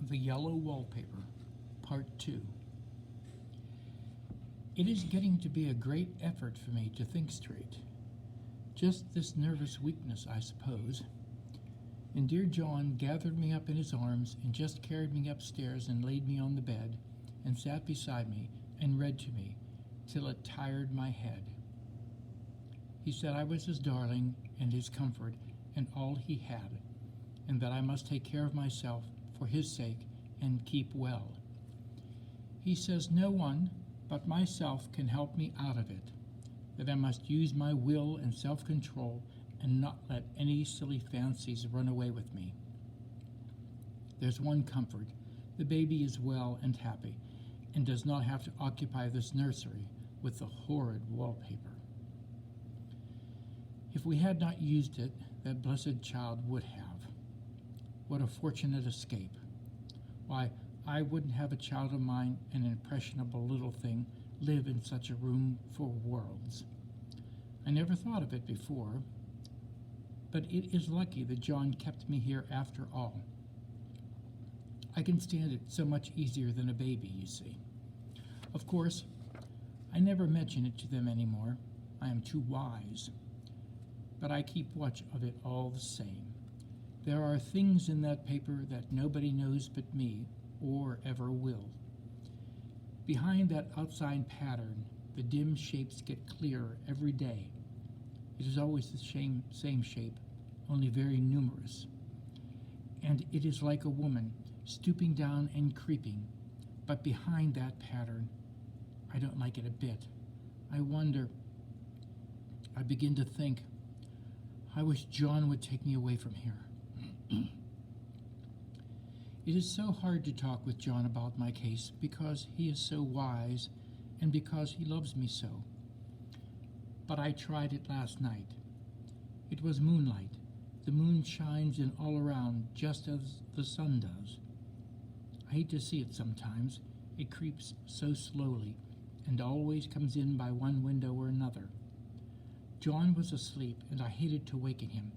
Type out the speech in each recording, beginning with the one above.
The Yellow Wallpaper, Part 2. It is getting to be a great effort for me to think straight. Just this nervous weakness, I suppose. And dear John gathered me up in his arms and just carried me upstairs and laid me on the bed and sat beside me and read to me till it tired my head. He said I was his darling and his comfort and all he had, and that I must take care of myself for his sake and keep well. He says no one but myself can help me out of it, that I must use my will and self-control and not let any silly fancies run away with me. There's one comfort: the baby is well and happy and does not have to occupy this nursery with the horrid wallpaper. If we had not used it, that blessed child would have. What a fortunate escape. Why, I wouldn't have a child of mine, an impressionable little thing, live in such a room for worlds. I never thought of it before, but it is lucky that John kept me here after all. I can stand it so much easier than a baby, you see. Of course, I never mention it to them anymore. I am too wise. But I keep watch of it all the same. There are things in that paper that nobody knows but me, or ever will. Behind that outside pattern, the dim shapes get clearer every day. It is always the same shape, only very numerous. And it is like a woman stooping down and creeping, but behind that pattern, I don't like it a bit. I wonder, I begin to think, I wish John would take me away from here. It is so hard to talk with John about my case because he is so wise and because he loves me so. But I tried it last night. It was moonlight. The moon shines in all around just as the sun does. I hate to see it sometimes. It creeps so slowly and always comes in by one window or another. John was asleep and I hated to waken him,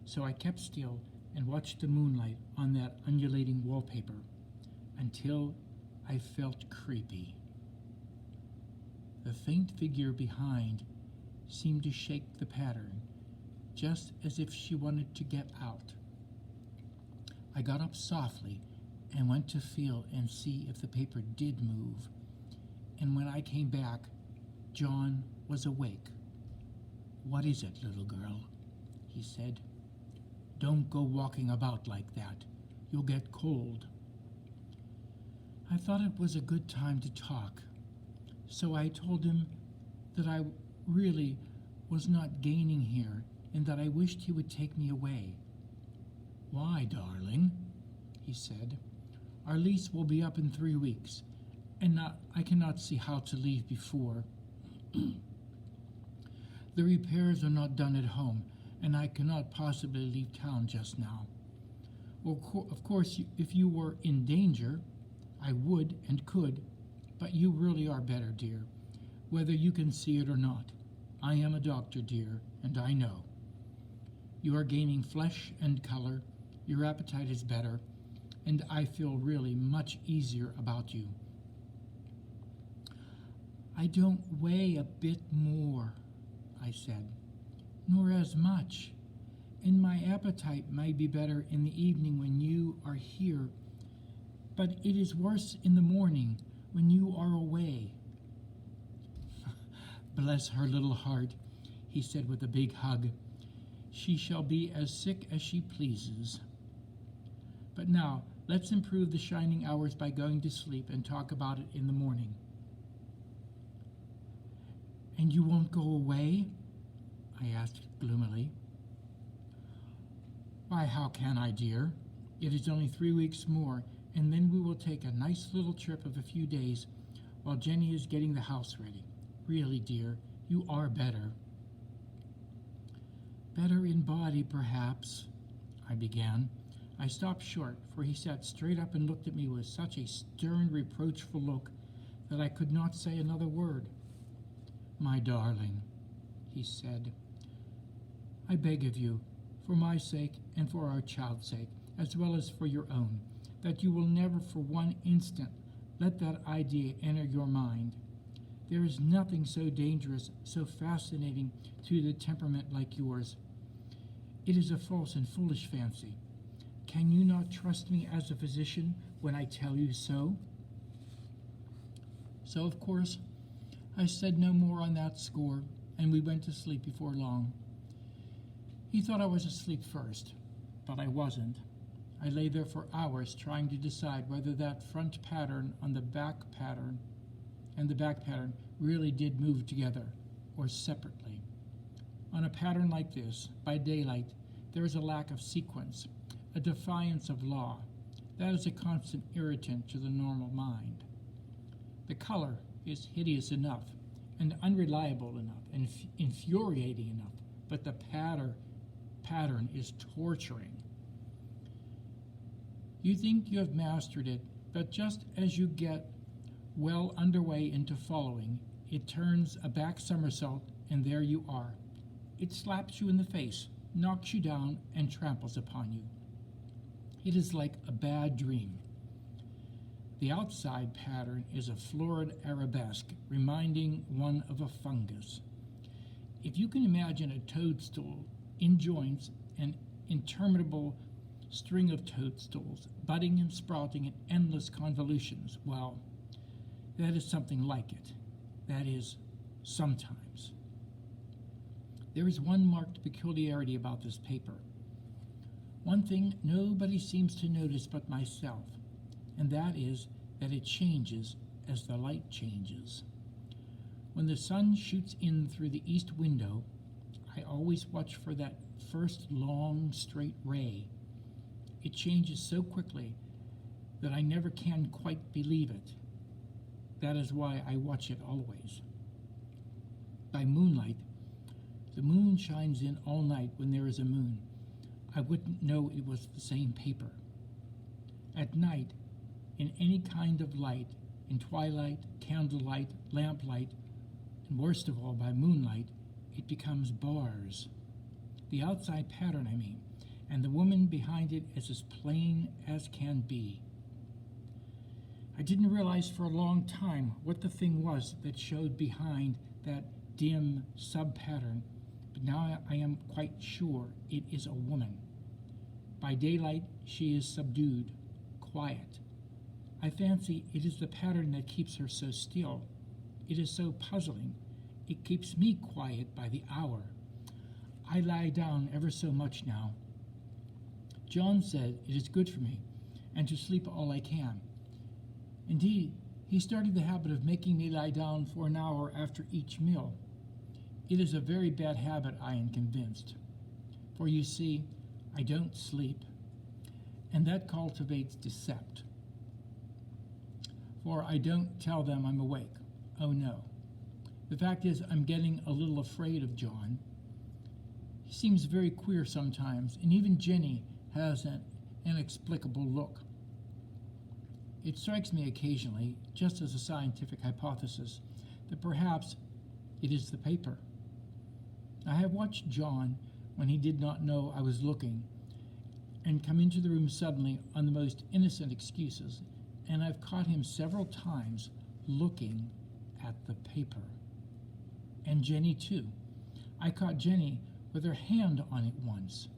so I kept still and watched the moonlight on that undulating wallpaper until I felt creepy. The faint figure behind seemed to shake the pattern, just as if she wanted to get out. I got up softly and went to feel and see if the paper did move, and when I came back, John was awake. "What is it, little girl?" he said. "Don't go walking about like that. You'll get cold." I thought it was a good time to talk, so I told him that I really was not gaining here and that I wished he would take me away. "Why, darling?" he said. "Our lease will be up in 3 weeks, and I cannot see how to leave before. The repairs are not done at home, and I cannot possibly leave town just now. Well, of course, if you were in danger, I would and could, but you really are better, dear, whether you can see it or not. I am a doctor, dear, and I know. You are gaining flesh and color, your appetite is better, and I feel really much easier about you. I don't weigh a bit more," I said, "nor as much, and my appetite may be better in the evening when you are here, but it is worse in the morning when you are away." "Bless her little heart," he said with a big hug. "She shall be as sick as she pleases. But now, let's improve the shining hours by going to sleep and talk about it in the morning." "And you won't go away?" I asked gloomily. "Why, how can I, dear? It is only 3 weeks more, and then we will take a nice little trip of a few days while Jenny is getting the house ready. Really, dear, you are better." "Better in body, perhaps," I began. I stopped short, for he sat straight up and looked at me with such a stern, reproachful look that I could not say another word. "My darling," he said, "I beg of you, for my sake and for our child's sake, as well as for your own, that you will never for one instant let that idea enter your mind. There is nothing so dangerous, so fascinating to the temperament like yours. It is a false and foolish fancy. Can you not trust me as a physician when I tell you so? So, of course, I said no more on that score, and we went to sleep before long. He thought I was asleep first, but I wasn't. I lay there for hours trying to decide whether that front pattern on the back pattern and the back pattern really did move together or separately. On a pattern like this, by daylight, there is a lack of sequence, a defiance of law. That is a constant irritant to the normal mind. The color is hideous enough and unreliable enough and infuriating enough, but the pattern is torturing. You think you have mastered it, but just as you get well underway into following, it turns a back somersault, and there you are. It slaps you in the face, knocks you down, and tramples upon you. It is like a bad dream. The outside pattern is a florid arabesque, reminding one of a fungus. If you can imagine a toadstool in joints, an interminable string of toadstools, budding and sprouting in endless convolutions, well, that is something like it. That is, sometimes. There is one marked peculiarity about this paper. One thing nobody seems to notice but myself, and that is that it changes as the light changes. When the sun shoots in through the east window, I always watch for that first long, straight ray. It changes so quickly that I never can quite believe it. That is why I watch it always. By moonlight, the moon shines in all night when there is a moon. I wouldn't know it was the same paper. At night, in any kind of light, in twilight, candlelight, lamplight, and worst of all by moonlight, it becomes bars. The outside pattern, I mean, and the woman behind it is as plain as can be. I didn't realize for a long time what the thing was that showed behind that dim sub-pattern, but now I am quite sure it is a woman. By daylight, she is subdued, quiet. I fancy it is the pattern that keeps her so still. It is so puzzling. It keeps me quiet by the hour. I lie down ever so much now. John said it is good for me, and to sleep all I can. Indeed, he started the habit of making me lie down for an hour after each meal. It is a very bad habit, I am convinced. For you see, I don't sleep, and that cultivates deception. For I don't tell them I'm awake. Oh no. The fact is, I'm getting a little afraid of John. He seems very queer sometimes, and even Jenny has an inexplicable look. It strikes me occasionally, just as a scientific hypothesis, that perhaps it is the paper. I have watched John when he did not know I was looking, and come into the room suddenly on the most innocent excuses, and I've caught him several times looking at the paper. And Jenny too. I caught Jenny with her hand on it once.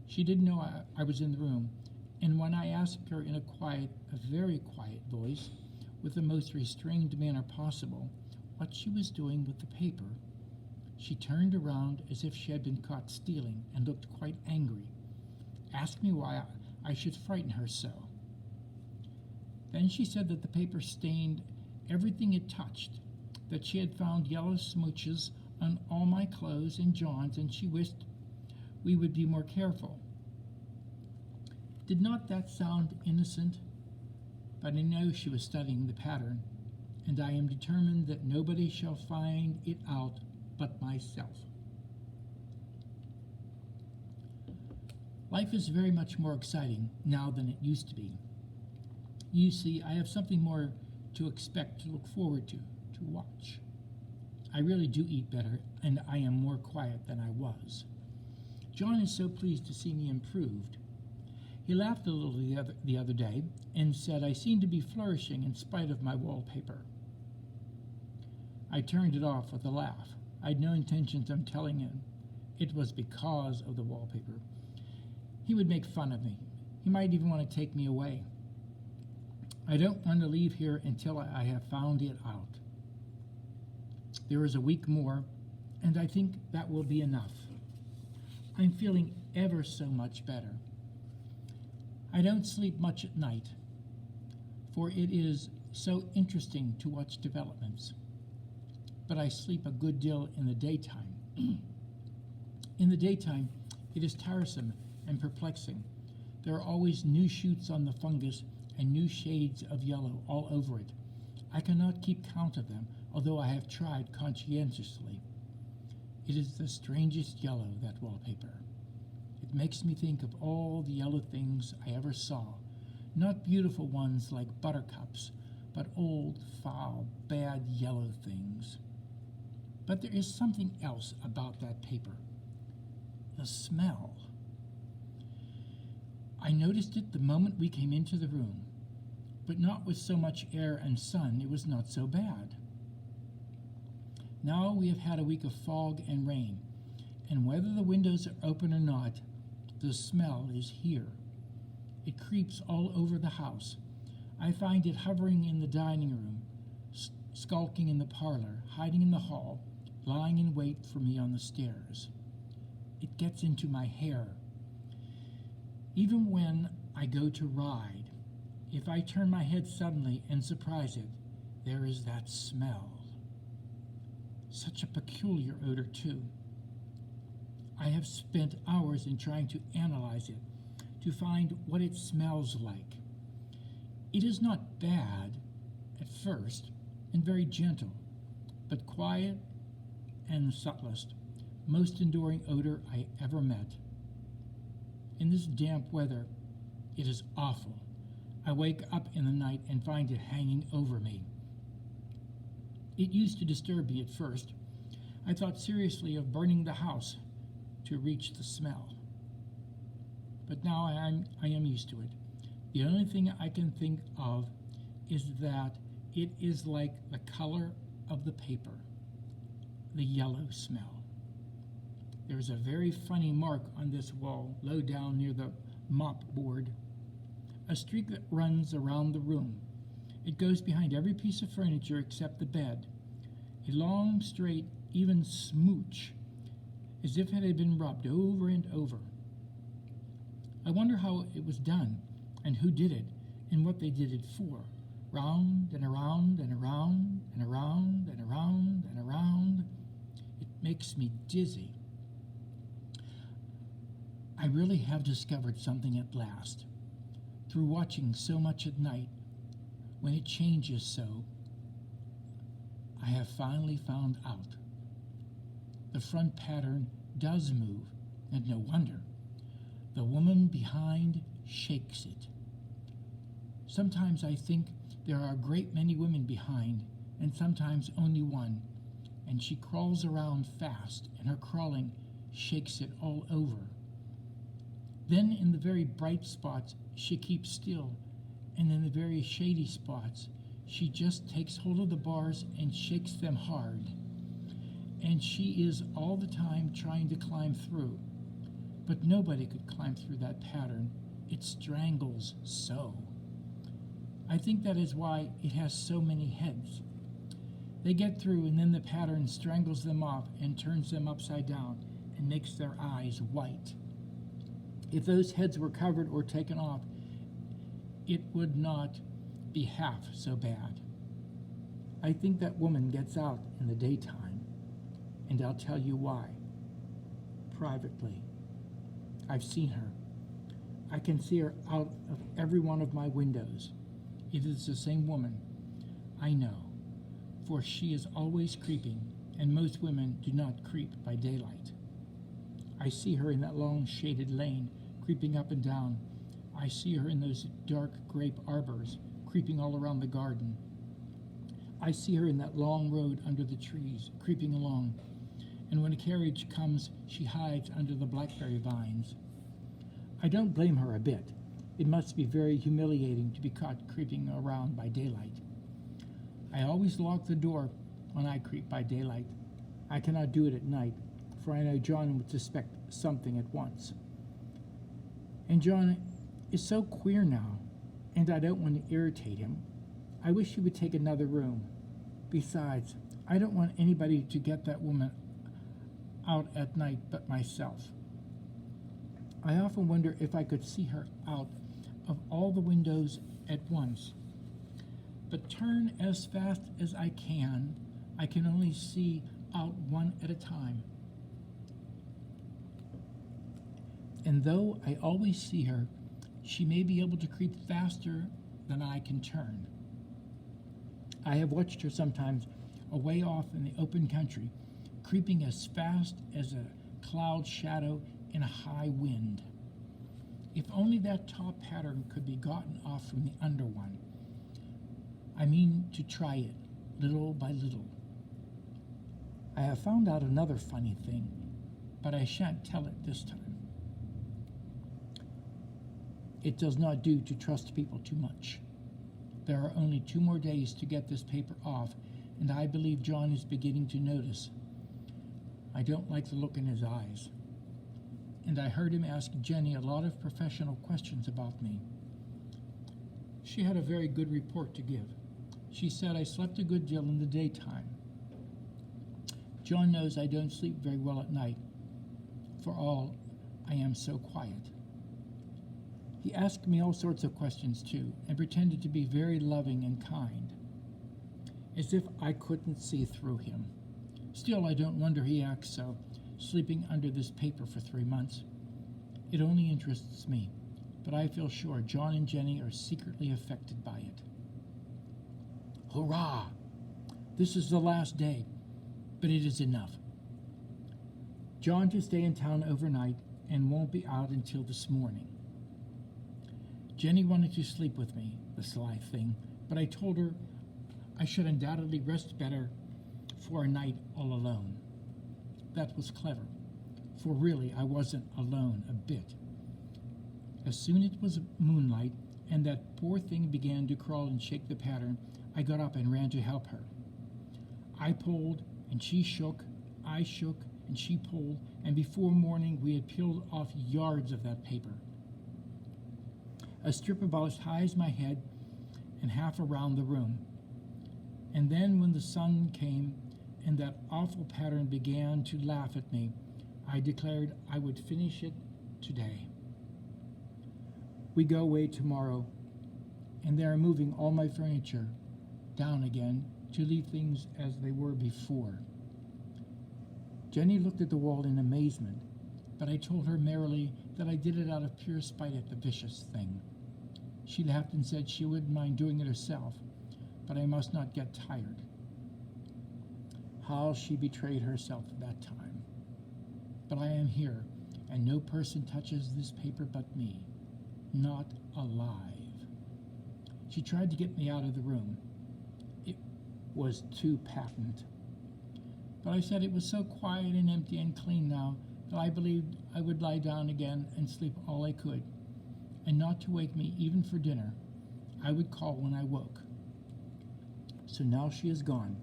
She didn't know I was in the room, and when I asked her in a very quiet voice, with the most restrained manner possible, what she was doing with the paper, she turned around as if she had been caught stealing and looked quite angry, asked me why I should frighten her so. Then she said that the paper stained everything it touched, that she had found yellow smooches on all my clothes and John's, and she wished we would be more careful. Did not that sound innocent? But I know she was studying the pattern, and I am determined that nobody shall find it out but myself. Life is very much more exciting now than it used to be. You see, I have something more to expect, to look forward to watch. I really do eat better, and I am more quiet than I was. John is so pleased to see me improved. He laughed a little the other day and said I seemed to be flourishing in spite of my wallpaper. I turned it off with a laugh. I'd no intentions of telling him it was because of the wallpaper. He would make fun of me. He might even want to take me away. I don't want to leave here until I have found it out. There is a week more, and I think that will be enough. I'm feeling ever so much better. I don't sleep much at night, for it is so interesting to watch developments. But I sleep a good deal in the daytime. In the daytime, it is tiresome and perplexing. There are always new shoots on the fungus and new shades of yellow all over it. I cannot keep count of them, although I have tried conscientiously. It is the strangest yellow, that wallpaper. It makes me think of all the yellow things I ever saw, not beautiful ones like buttercups, but old, foul, bad yellow things. But there is something else about that paper. The smell. I noticed it the moment we came into the room, but not with so much air and sun, it was not so bad. Now we have had a week of fog and rain, and whether the windows are open or not, the smell is here. It creeps all over the house. I find it hovering in the dining room, skulking in the parlor, hiding in the hall, lying in wait for me on the stairs. It gets into my hair. Even when I go to ride, if I turn my head suddenly and surprise it, there is that smell. Such a peculiar odor, too. I have spent hours in trying to analyze it, to find what it smells like. It is not bad at first, and very gentle, but quiet and subtlest, most enduring odor I ever met. In this damp weather, it is awful. I wake up in the night and find it hanging over me. It used to disturb me at first. I thought seriously of burning the house to reach the smell. But now I am used to it. The only thing I can think of is that it is like the color of the paper, the yellow smell. There is a very funny mark on this wall, low down near the mop board, a streak that runs around the room. It goes behind every piece of furniture except the bed, a long, straight, even smooch, as if it had been rubbed over and over. I wonder how it was done, and who did it, and what they did it for. Round and around and around and around and around and around. It makes me dizzy. I really have discovered something at last. Through watching so much at night, when it changes so, I have finally found out. The front pattern does move, and no wonder. The woman behind shakes it. Sometimes I think there are a great many women behind, and sometimes only one, and she crawls around fast, and her crawling shakes it all over. Then in the very bright spots, she keeps still, and in the very shady spots, she just takes hold of the bars and shakes them hard. And she is all the time trying to climb through. But nobody could climb through that pattern. It strangles so. I think that is why it has so many heads. They get through, and then the pattern strangles them off and turns them upside down and makes their eyes white. If those heads were covered or taken off, it would not be half so bad. I think that woman gets out in the daytime, and I'll tell you why. Privately. I've seen her. I can see her out of every one of my windows. It is the same woman. I know, for she is always creeping, and most women do not creep by daylight. I see her in that long shaded lane, creeping up and down. I see her in those dark grape arbors, creeping all around the garden. I see her in that long road under the trees, creeping along. And when a carriage comes, she hides under the blackberry vines. I don't blame her a bit. It must be very humiliating to be caught creeping around by daylight. I always lock the door when I creep by daylight. I cannot do it at night, for I know John would suspect something at once. And John is so queer now, and I don't want to irritate him. I wish he would take another room. Besides, I don't want anybody to get that woman out at night but myself. I often wonder if I could see her out of all the windows at once. But turn as fast as I can only see out one at a time. And though I always see her, she may be able to creep faster than I can turn. I have watched her sometimes away off in the open country, creeping as fast as a cloud shadow in a high wind. If only that top pattern could be gotten off from the under one. I mean to try it, little by little. I have found out another funny thing, but I shan't tell it this time. It does not do to trust people too much. There are only 2 more days to get this paper off, and I believe John is beginning to notice. I don't like the look in his eyes. And I heard him ask Jenny a lot of professional questions about me. She had a very good report to give. She said I slept a good deal in the daytime. John knows I don't sleep very well at night, for all I am so quiet. He asked me all sorts of questions too, and pretended to be very loving and kind, as if I couldn't see through him. Still, I don't wonder he acts so, sleeping under this paper for 3 months. It only interests me, but I feel sure John and Jenny are secretly affected by it. Hurrah! This is the last day, but it is enough. John to stay in town overnight and won't be out until this morning. Jenny wanted to sleep with me, the sly thing, but I told her I should undoubtedly rest better for a night all alone. That was clever, for really I wasn't alone a bit. As soon as it was moonlight and that poor thing began to crawl and shake the pattern, I got up and ran to help her. I pulled and she shook, I shook and she pulled, and before morning we had peeled off yards of that paper. A strip about as high as my head and half around the room. And then when the sun came and that awful pattern began to laugh at me, I declared I would finish it today. We go away tomorrow, and they are moving all my furniture down again to leave things as they were before. Jenny looked at the wall in amazement, but I told her merrily that I did it out of pure spite at the vicious thing. She laughed and said she wouldn't mind doing it herself, but I must not get tired. How she betrayed herself at that time. But I am here, and no person touches this paper but me. Not alive. She tried to get me out of the room. It was too patent. But I said it was so quiet and empty and clean now that I believed I would lie down again and sleep all I could, and not to wake me even for dinner. I would call when I woke. So now she is gone,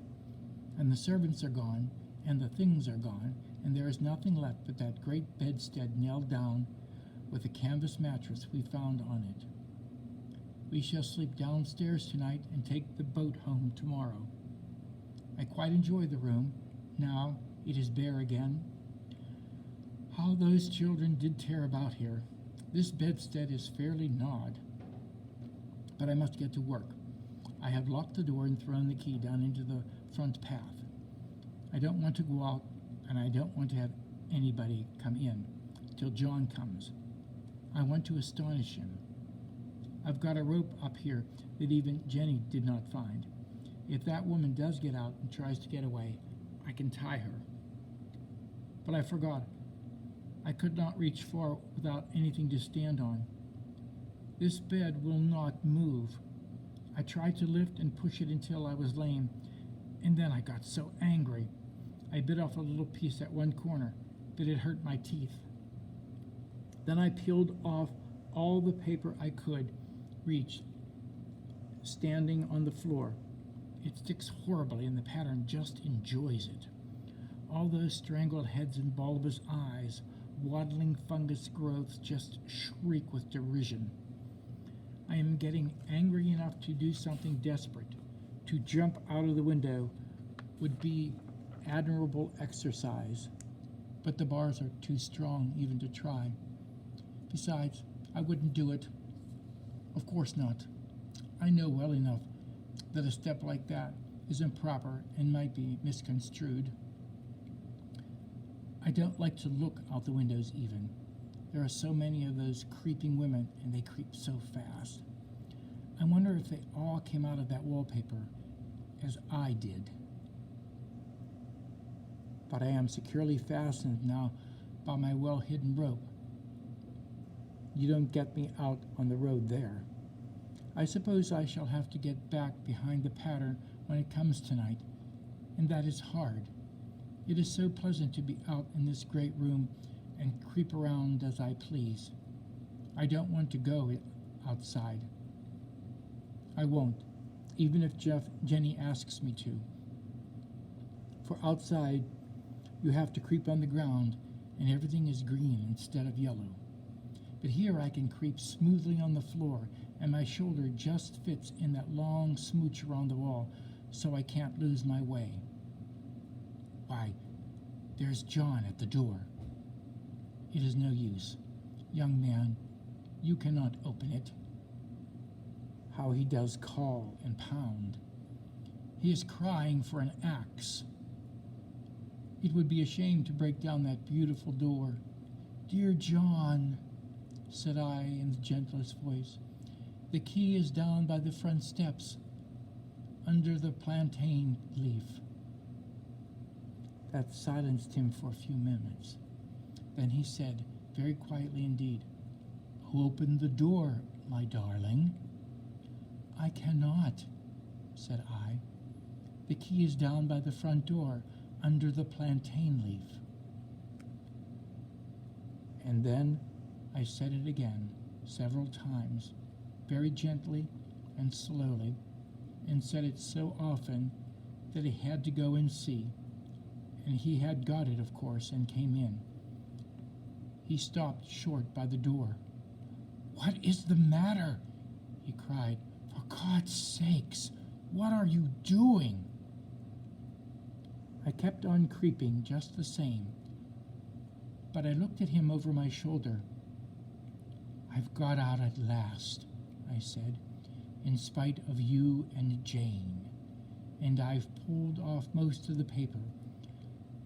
and the servants are gone, and the things are gone, and there is nothing left but that great bedstead nailed down with a canvas mattress we found on it. We shall sleep downstairs tonight and take the boat home tomorrow. I quite enjoy the room. Now it is bare again. How those children did tear about here. This bedstead is fairly gnawed. But I must get to work. I have locked the door and thrown the key down into the front path. I don't want to go out, and I don't want to have anybody come in till John comes. I want to astonish him. I've got a rope up here that even Jenny did not find. If that woman does get out and tries to get away, I can tie her. But I forgot. I could not reach far without anything to stand on. This bed will not move. I tried to lift and push it until I was lame, and then I got so angry. I bit off a little piece at one corner, but it hurt my teeth. Then I peeled off all the paper I could reach standing on the floor. It sticks horribly, and the pattern just enjoys it. All those strangled heads and bulbous eyes, waddling fungus growths just shriek with derision. I am getting angry enough to do something desperate. To jump out of the window would be admirable exercise, but the bars are too strong even to try. Besides, I wouldn't do it. Of course not. I know well enough that a step like that is improper and might be misconstrued. I don't like to look out the windows even. There are so many of those creeping women, and they creep so fast. I wonder if they all came out of that wallpaper as I did. But I am securely fastened now by my well-hidden rope. You don't get me out on the road there. I suppose I shall have to get back behind the pattern when it comes tonight, and that is hard. It is so pleasant to be out in this great room and creep around as I please. I don't want to go outside. I won't, even if Jenny asks me to. For outside, you have to creep on the ground, and everything is green instead of yellow. But here I can creep smoothly on the floor, and my shoulder just fits in that long smooch around the wall, so I can't lose my way. Why, there's John at the door. It is no use. Young man, you cannot open it. How he does call and pound. He is crying for an axe. It would be a shame to break down that beautiful door. Dear John, said I in the gentlest voice, the key is down by the front steps, under the plantain leaf. That silenced him for a few minutes. Then he said, very quietly indeed, open the door, my darling. I cannot, said I. The key is down by the front door, under the plantain leaf. And then I said it again, several times, very gently and slowly, and said it so often that he had to go and see. And he had got it, of course, and came in. He stopped short by the door. What is the matter? He cried. For God's sakes, what are you doing? I kept on creeping just the same, but I looked at him over my shoulder. I've got out at last, I said, in spite of you and Jane, and I've pulled off most of the paper,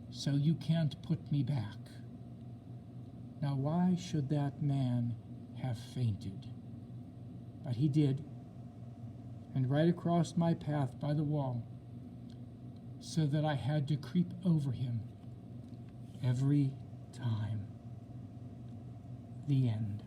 so you can't put me back. Now why should that man have fainted? But he did, and right across my path by the wall, so that I had to creep over him every time. The end.